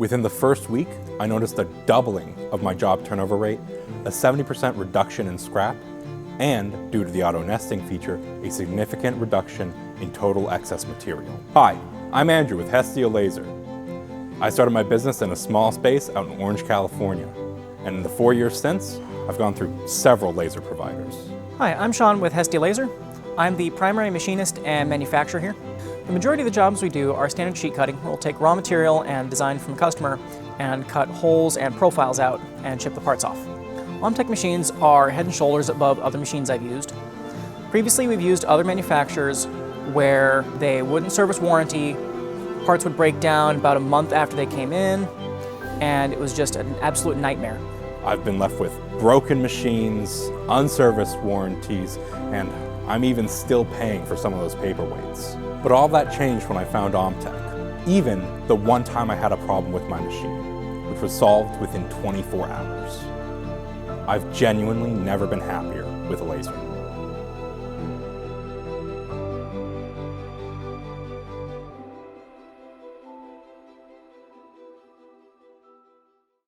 Within the first week, I noticed a doubling of my job turnover rate, a 70% reduction in scrap, and, due to the auto-nesting feature, a significant reduction in total excess material. Hi, I'm Andrew with Hestia Laser. I started my business in a small space out in Orange, California, and in the 4 years since, I've gone through several laser providers. Hi, I'm Sean with Hestia Laser. I'm the primary machinist and manufacturer here. The majority of the jobs we do are standard sheet cutting. We'll take raw material and design from the customer and cut holes and profiles out and ship the parts off. OMTech machines are head and shoulders above other machines I've used. Previously, we've used other manufacturers where they wouldn't service warranty, parts would break down about a month after they came in, and it was just an absolute nightmare. I've been left with broken machines, unserviced warranties, and I'm even still paying for some of those paperweights. But all that changed when I found OMTech, even the one time I had a problem with my machine, which was solved within 24 hours. I've genuinely never been happier with a laser.